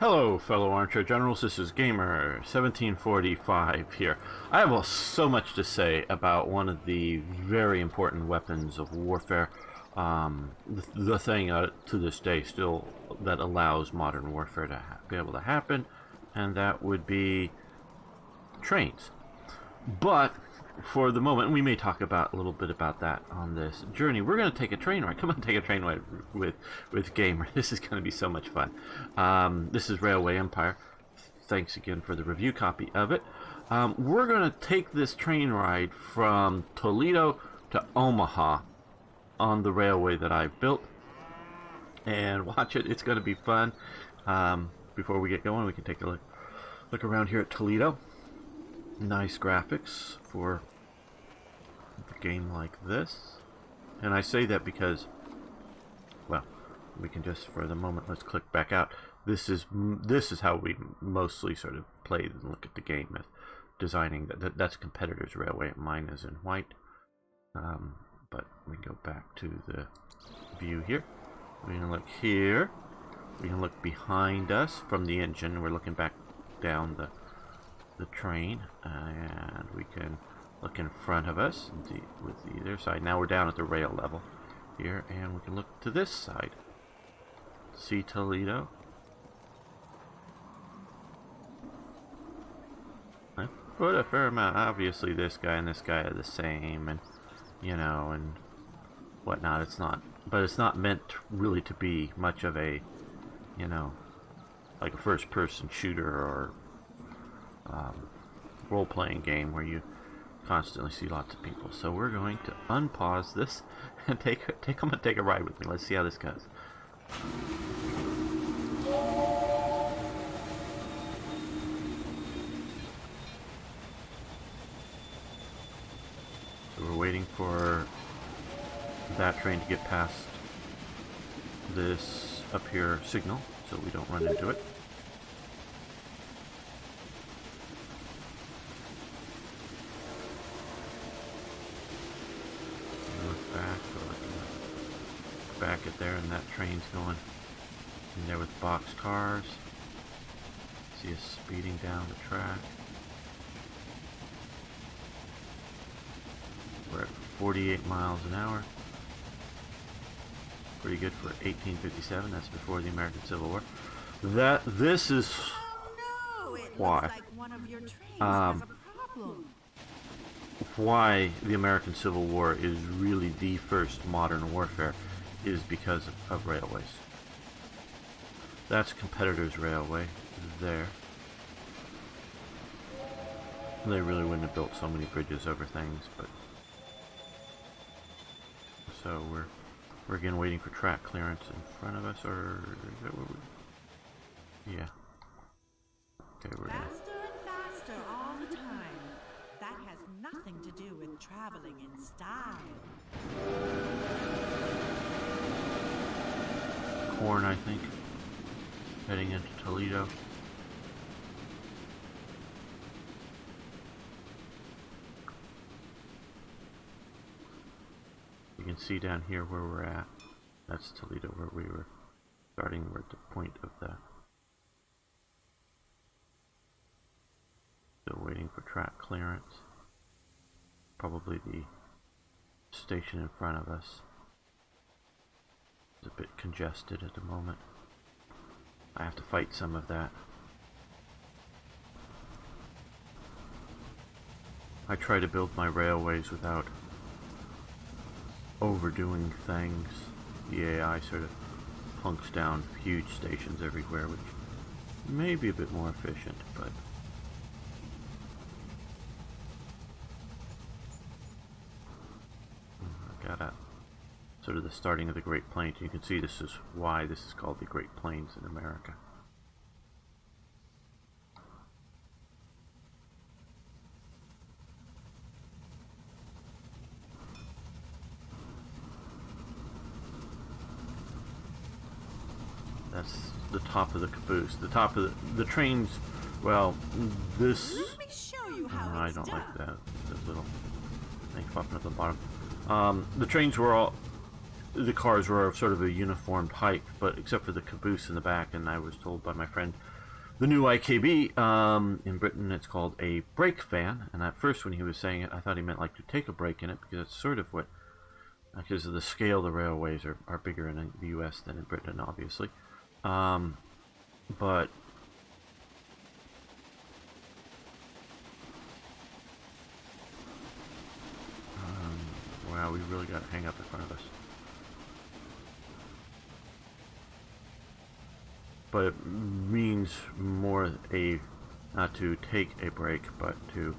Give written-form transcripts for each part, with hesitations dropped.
Hello, fellow armchair generals. This is Gamer 1745 here. I have so much to say about one of the very important weapons of warfare. The thing to this day still that allows modern warfare to be able to happen, and that would be trains. But for the moment, we may talk about a little bit about that on this journey. We're going to take a train ride. Come on, take a train ride with Gamer. This is going to be so much fun. This is Railway Empire. Thanks again for the review copy of it. We're going to take this train ride from Toledo to Omaha on the railway that I've built. And watch it. It's going to be fun. Before we get going, we can take a look around here at Toledo. Nice graphics for a game like this, and I say that because, well, we can just for the moment let's click back out. This is how we mostly sort of play and look at the game, as designing that's competitors' railway. Mine is in white, but we can go back to the view here. We can look here. We can look behind us from the engine. We're looking back down the train, and we can look in front of us with either side. Now we're down at the rail level here, and we can look to this side. See Toledo? I put a fair amount. Obviously this guy and this guy are the same, and you know, and whatnot. It's not, but it's not meant really to be much of a, you know, like a first-person shooter or role-playing game where you constantly see lots of people. So we're going to unpause this and take a ride with me. Let's see how this goes. So we're waiting for that train to get past this up here signal so we don't run into it. Back at there, and that train's going in there with box cars. See us speeding down the track. We're at 48 miles an hour. Pretty good for 1857. That's before the American Civil War. This is why. Like one of your trains has a problem. Why the American Civil War is really the first modern warfare is because of railways. That's competitors' railway there. They really wouldn't have built so many bridges over things, but so we're again waiting for track clearance in front of us, or is that what we? Yeah. Okay, we're gonna. Faster and faster all the time. That has nothing to do with traveling in style. Corn, I think, heading into Toledo. You can see down here where we're at. That's Toledo, where we were starting. We're at the point of that. Still waiting for track clearance. Probably the station in front of us. It's a bit congested at the moment. I have to fight some of that. I try to build my railways without overdoing things. The AI sort of plunks down huge stations everywhere, which may be a bit more efficient, but I gotta sort of the starting of the Great Plains. You can see this is why this is called the Great Plains in America. That's the top of the caboose. The top of the trains. Well, this. Let me show you how I it's don't done. like that. That little thing popping up at the bottom. The trains were all the cars were of sort of a uniformed height, but except for the caboose in the back. And I was told by my friend, the new IKB in Britain, it's called a brake van. And at first, when he was saying it, I thought he meant like to take a break in it, because it's sort of what, because of the scale, the railways are bigger in the U.S. than in Britain, obviously. But wow, we really got to hang up in front of us. But it means more not to take a break, but to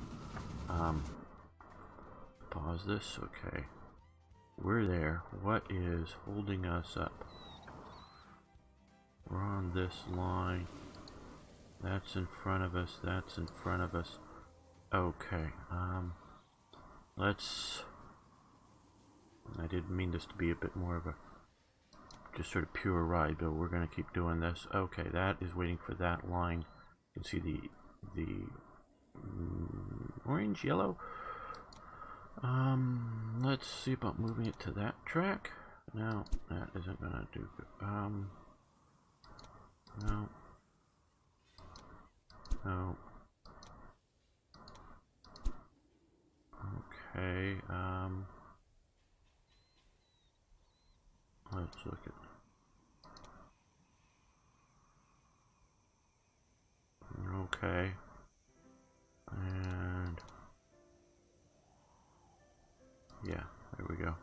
pause this. Okay, we're there. What is holding us up? We're on this line. That's in front of us. That's in front of us. Okay. Let's. I didn't mean this to be a bit more of a just sort of pure ride, but we're going to keep doing this. Okay, that is waiting for that line. You can see the orange, yellow. Let's see about moving it to that track. No, that isn't going to do good. No. No. Okay, let's look at. Okay. And yeah, there we go.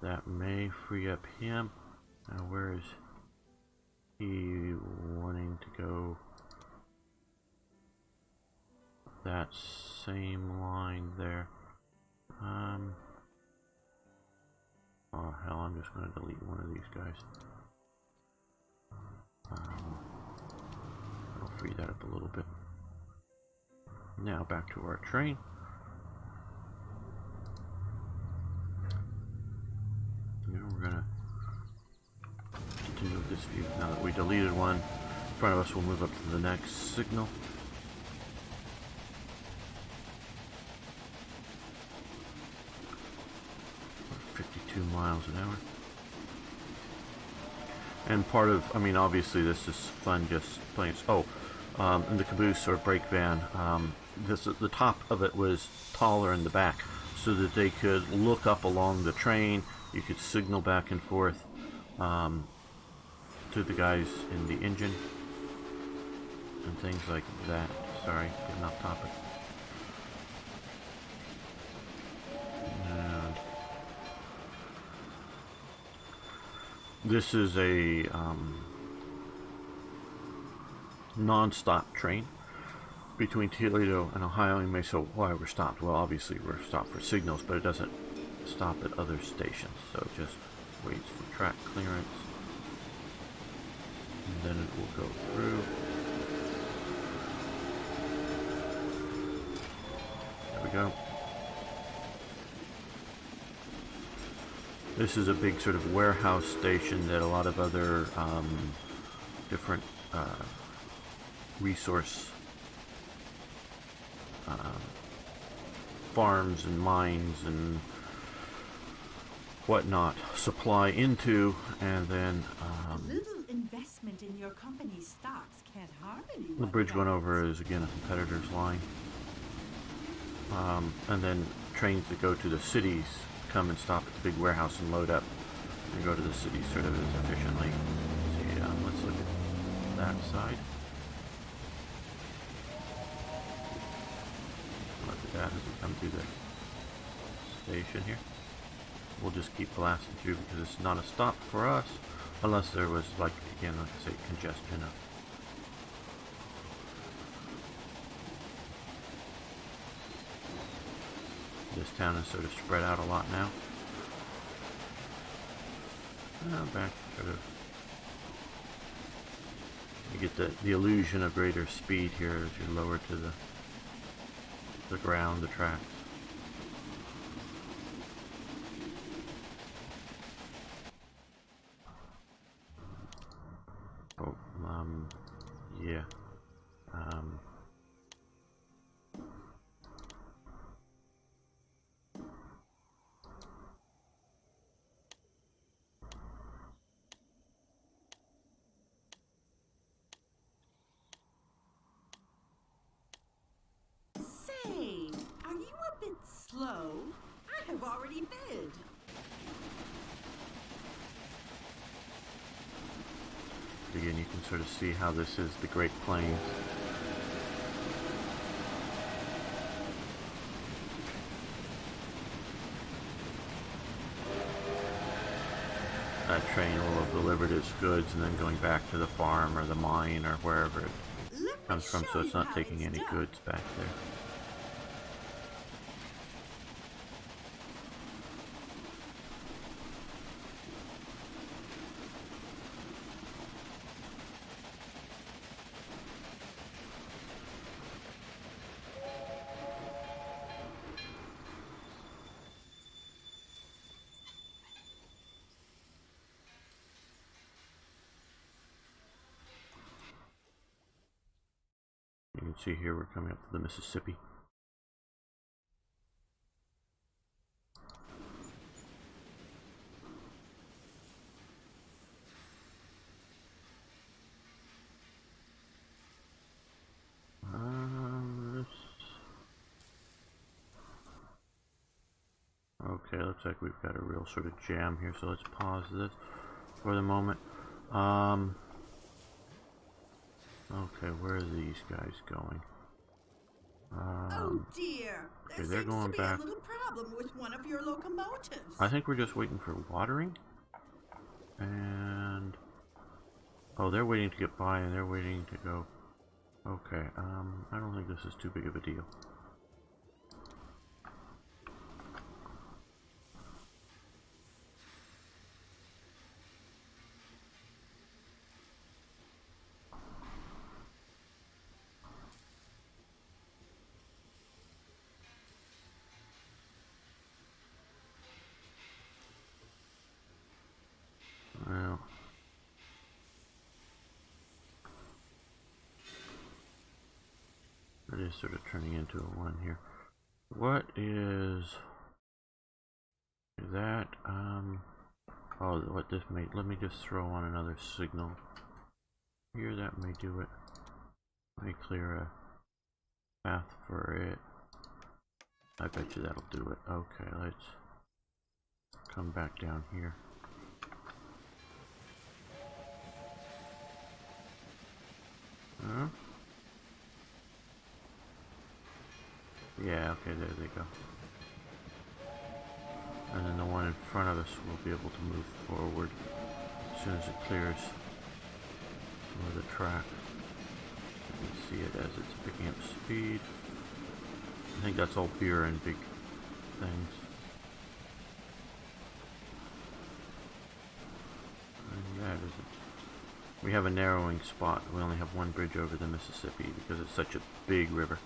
That may free up him. Now where is he wanting to go? That same line there. Oh hell, I'm just going to delete one of these guys. I'll free that up a little bit. Now back to our train. Now we're going to continue with this view. Now that we deleted one, in front of us, we'll move up to the next signal. Miles an hour. And part of, I mean, obviously this is fun just playing. In the caboose or brake van, the top of it was taller in the back, so that they could look up along the train. You could signal back and forth to the guys in the engine and things like that. Sorry, getting off topic. This is a non-stop train between Toledo and Ohio. You may say, why we're stopped? Well, obviously we're stopped for signals, but it doesn't stop at other stations. So it just waits for track clearance, and then it will go through. There we go. This is a big sort of warehouse station that a lot of other different resource farms and mines and whatnot supply into, and then a little investment in your company's stocks can't harm anyone. the bridge going over is again a competitor's line, and then trains that go to the cities come and stop at the big warehouse and load up and go to the city sort of as efficiently. See, let's look at that side. Look at that as we come through the station here. We'll just keep blasting through because it's not a stop for us, unless there was, like, again, like I say, congestion of. This town is sort of spread out a lot now. Back sort of. You get the illusion of greater speed here as you're lower to the ground, the tracks. Oh, yeah. Again, you can sort of see how this is the Great Plains. That train will have delivered its goods and then going back to the farm or the mine or wherever it comes from, so it's not taking any goods back there. You can see here we're coming up to the Mississippi. Okay, looks like we've got a real sort of jam here, so let's pause this for the moment. Okay, where are these guys going? Oh dear! Okay, There they're seems going to be back. a little problem with one of your locomotives. I think we're just waiting for watering. And oh, they're waiting to get by and they're waiting to go. Okay, I don't think this is too big of a deal. Well, it is sort of turning into a one here. What is that? Oh, what this may, let me just throw on another signal here. That may do it. May clear a path for it. I bet you that'll do it. Okay, let's come back down here. Huh? Yeah, okay, there they go. And then the one in front of us will be able to move forward as soon as it clears some of the track. You can see it as it's picking up speed. I think that's all beer and big things. And that is it. We have a narrowing spot. We only have one bridge over the Mississippi because it's such a big river.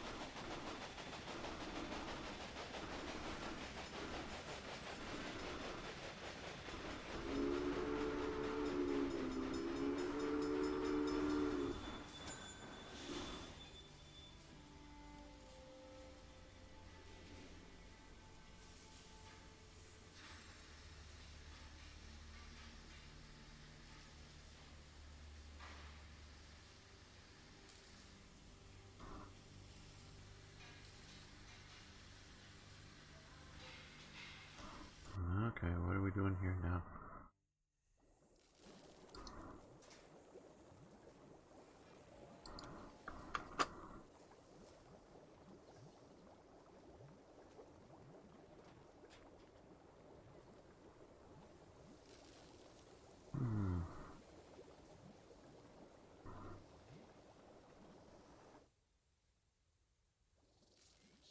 Okay, what are we doing here now?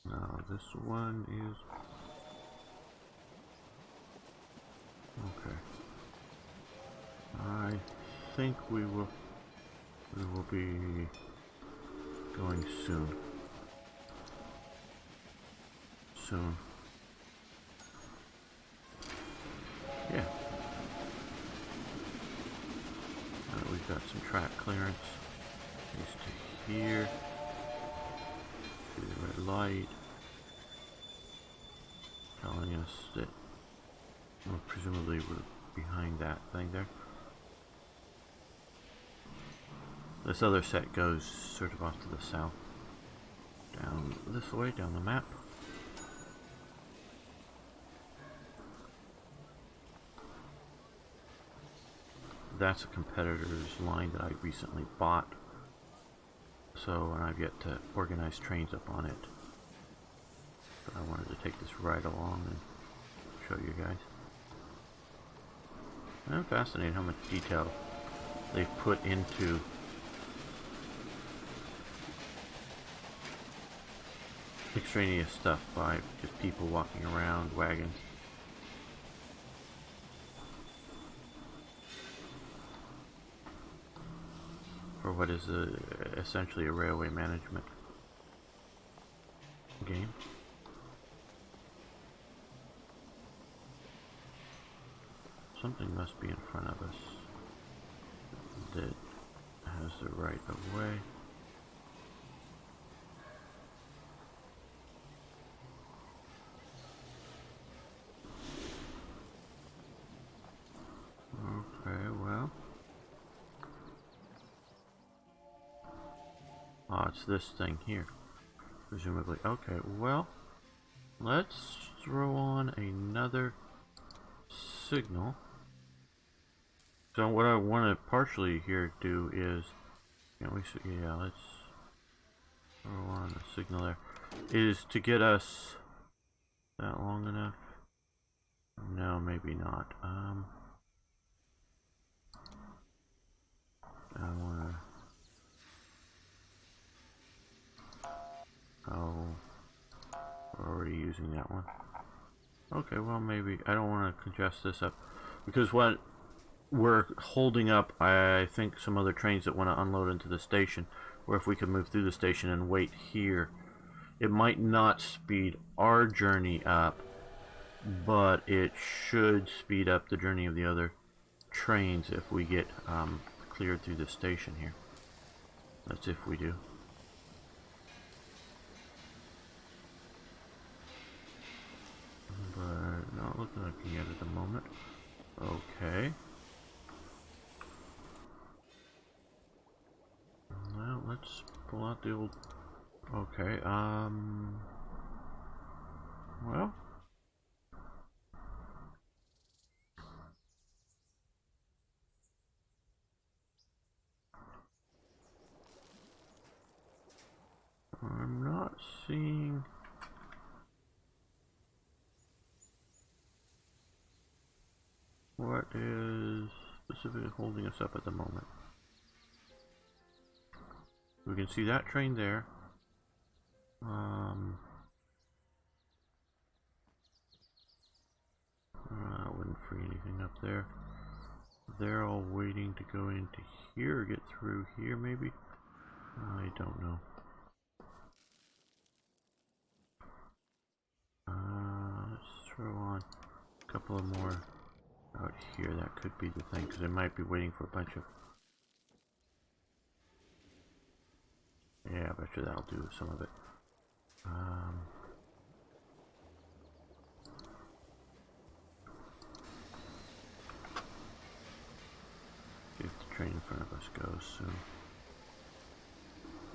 No, this one is... Okay. I think we will be going soon. Yeah. We've got some track clearance. Is to here. To the red light. Telling us that, well, presumably we're behind that thing there. This other set goes sort of off to the south. Down this way, down the map. that's a competitor's line that I recently bought. So, and I've yet to organize trains up on it. But I wanted to take this ride along and show you guys. I'm fascinated how much detail they've put into extraneous stuff by just people walking around, wagons. For what is essentially a railway management game. Something must be in front of us that has the right of way. Okay, well. Oh, it's this thing here, presumably. Okay, well, let's throw on another signal. So what I want to partially here do is, yeah, let's throw on a signal there, is to get us that long enough. No, maybe not. I want to. Oh, we're already using that one. Okay, well maybe I don't want to congest this up because what we're holding up, I think, some other trains that want to unload into the station, or if we could move through the station and wait here, it might not speed our journey up, but it should speed up the journey of the other trains if we get cleared through the station here. That's if we do. But not looking like yet at the moment. Okay. Well, let's pull out the old... Okay, well... I'm not seeing... what is specifically holding us up at the moment. We can see that train there. I wouldn't free anything up there. They're all waiting to go into here, or get through here maybe? I don't know. Let's throw on a couple of more out here. That could be the thing, because they might be waiting for a bunch of... Yeah, I bet you that'll do some of it. See if the train in front of us goes soon.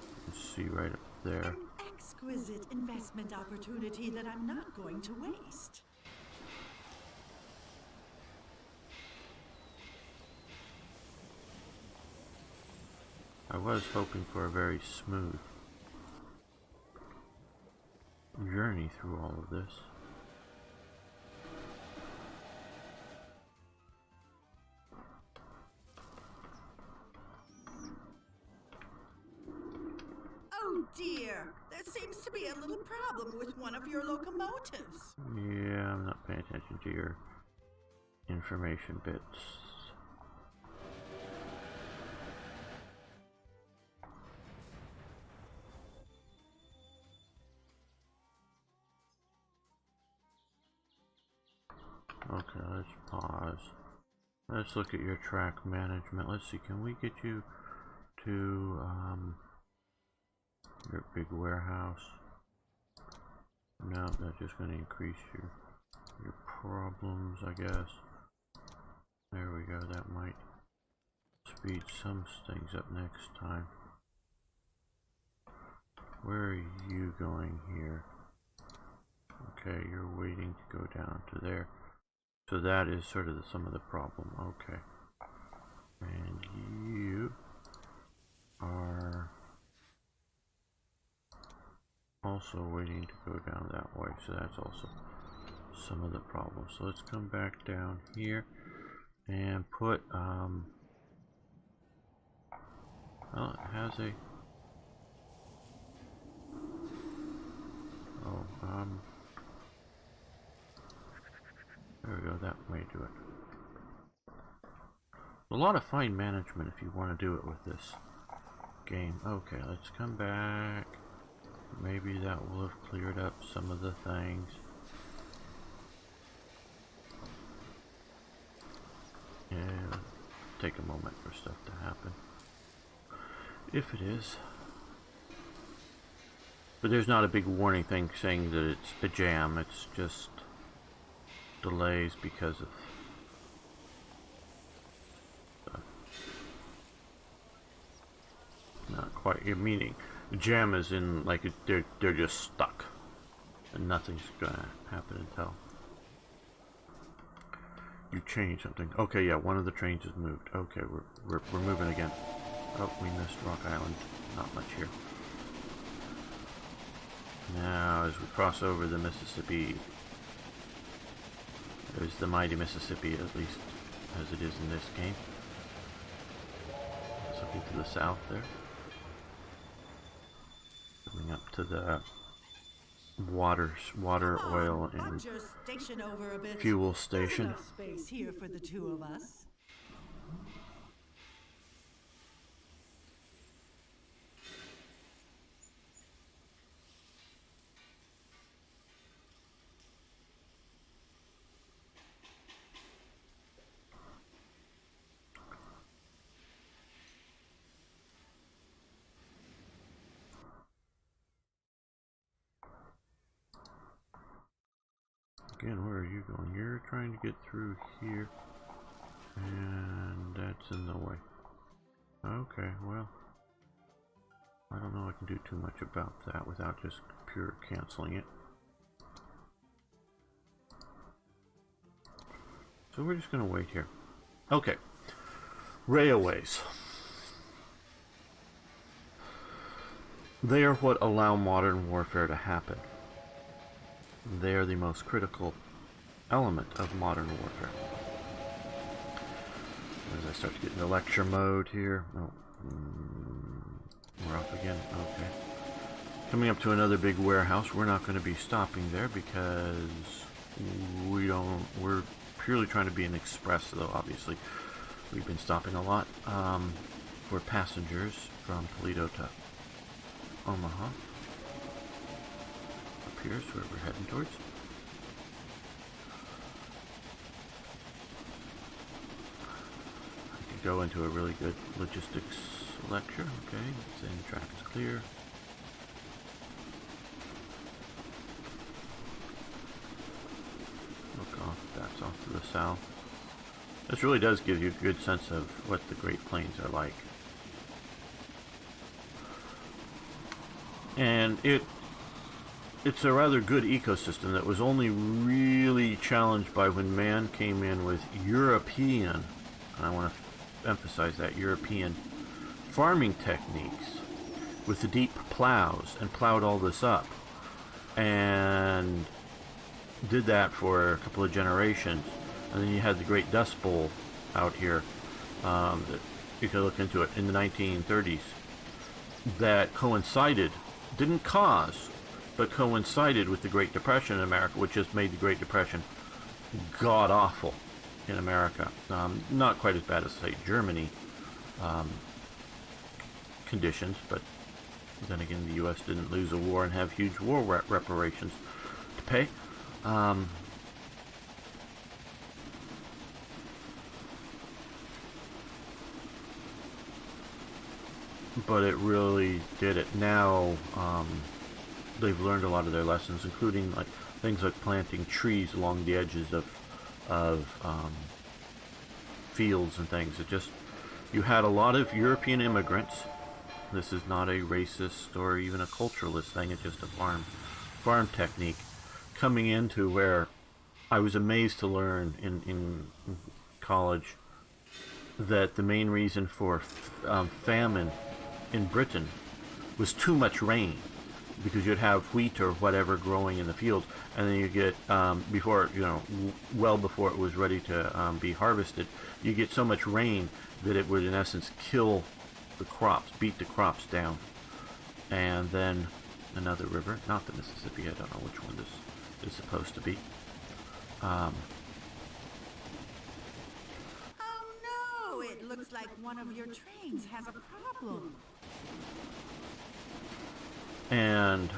You can see right up there. An exquisite investment opportunity that I'm not going to waste. I was hoping for a very smooth journey through all of this. Oh dear, there seems to be a little problem with one of your locomotives. Yeah, I'm not paying attention to your information bits. Okay, let's pause. Let's look at your track management. Let's see, can we get you to your big warehouse? No, that's just going to increase your problems, I guess. There we go. That might speed some things up next time. Where are you going here? Okay, you're waiting to go down to there. So that is sort of some of the problem. Okay. also waiting to go down that way, so that's also some of the problem. So let's come back down here and put well, it has a there we go, that way to do it. A lot of fine management if you want to do it with this game. Okay, let's come back. Maybe that will have cleared up some of the things. Yeah, take a moment for stuff to happen. If it is. But there's not a big warning thing saying that it's a jam, it's just delays because of not quite your meaning. Jam is in like they're just stuck and nothing's gonna happen until you change something. Okay, yeah, one of the trains has moved. Okay, we're moving again. Oh, we missed Rock Island. Not much here. Now, as we cross over the Mississippi, there's the mighty Mississippi, at least as it is in this game. Let's look into the south there. Coming up to the water, oil, and fuel station. Enough space here for the two of us. Again, where are you going? You're trying to get through here, and that's in the way. Okay, well, I don't know I can do too much about that without just pure canceling it. So we're just going to wait here. Okay, railways. They are what allow modern warfare to happen. They are the most critical element of modern warfare. As I start to get into lecture mode here. Oh, we're off again. Okay. Coming up to another big warehouse. We're not going to be stopping there because we're purely trying to be an express, though, obviously. We've been stopping a lot for passengers from Toledo to Omaha. Here's where we're heading towards. I could go into a really good logistics lecture. Okay, saying the track is clear. Look off, that's off to the south. This really does give you a good sense of what the Great Plains are like. And it's a rather good ecosystem that was only really challenged by when man came in with European, and I want to emphasize that, European farming techniques with the deep plows and plowed all this up and did that for a couple of generations. And then you had the Great Dust Bowl out here that you could look into it in the 1930s that coincided, didn't cause, but coincided with the Great Depression in America, which just made the Great Depression god-awful in America. Not quite as bad as, say, Germany conditions, but then again, the U.S. didn't lose a war and have huge war reparations to pay. But it really did it. Now, they've learned a lot of their lessons, including like things like planting trees along the edges of fields and things. It just, you had a lot of European immigrants. This is not a racist or even a culturalist thing. It's just a farm technique coming into where I was amazed to learn in college that the main reason for famine in Britain was too much rain. because you'd have wheat or whatever growing in the field, and then you get before well before it was ready to be harvested, you get so much rain that it would in essence kill the crops, beat the crops down. And then another river, not the Mississippi, I don't know which one this is supposed to be. Oh no! It looks like one of your trains has a problem. And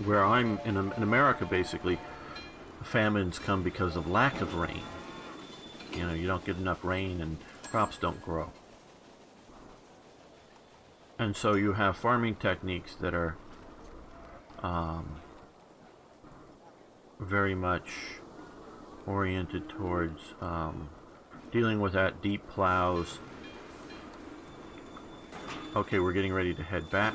where I'm in America, basically, famines come because of lack of rain. You don't get enough rain and crops don't grow. And so you have farming techniques that are very much oriented towards dealing with that, deep plows. Okay, we're getting ready to head back.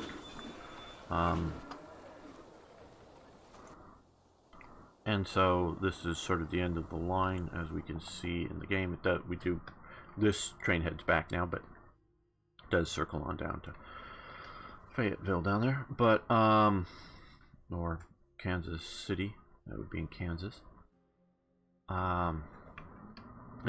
And so this is sort of the end of the line, as we can see in the game. This train heads back now, but it does circle on down to Fayetteville down there, but or Kansas City. That would be in Kansas. And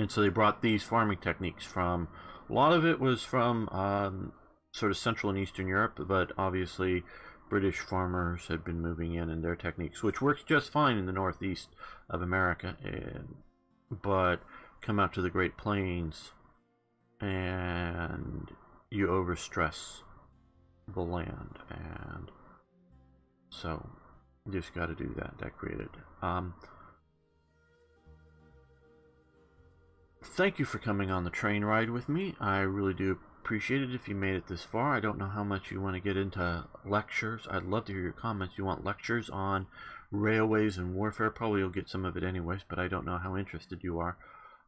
so they brought these farming techniques from. A lot of it was from sort of Central and Eastern Europe, but obviously British farmers had been moving in their techniques, which works just fine in the northeast of America, but come out to the Great Plains and you overstress the land, and so you just got to do that. That created. Thank you for coming on the train ride with me. I really do appreciate it if you made it this far. I don't know how much you want to get into lectures. I'd love to hear your comments. You want lectures on railways and warfare? Probably you'll get some of it anyways, but I don't know how interested you are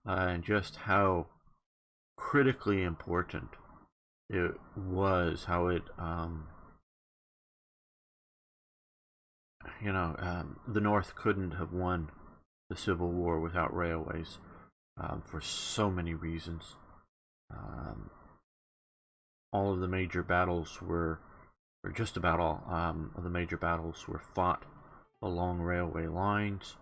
and just how critically important it was, how it the North couldn't have won the Civil War without railways for so many reasons. All of the major battles were, or just about all of the major battles were fought along railway lines.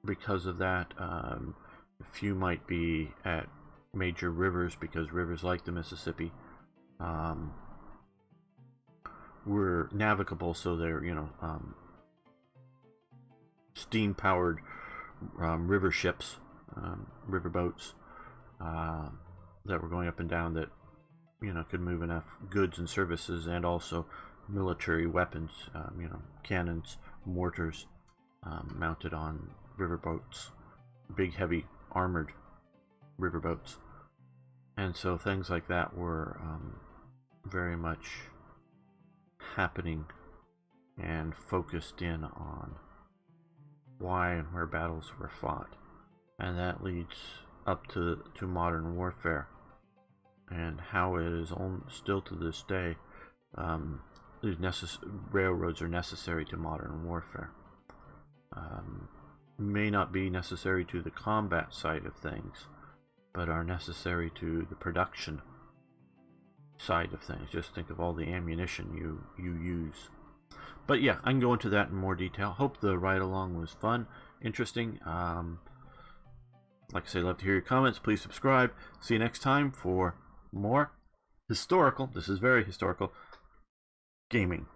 Because of that, a few might be at major rivers, because rivers like the Mississippi were navigable, so they're steam-powered river ships, river boats that were going up and down that could move enough goods and services, and also military weapons, cannons, mortars, mounted on river boats, big heavy armored river boats. And so things like that were very much happening and focused in on why and where battles were fought. And that leads up to modern warfare, and how it is still to this day railroads are necessary to modern warfare. May not be necessary to the combat side of things, but are necessary to the production side of things. Just think of all the ammunition you use. But yeah, I can go into that in more detail. Hope the ride along was fun, interesting. Like I say, love to hear your comments. Please subscribe. See you next time for more historical, this is very historical, gaming.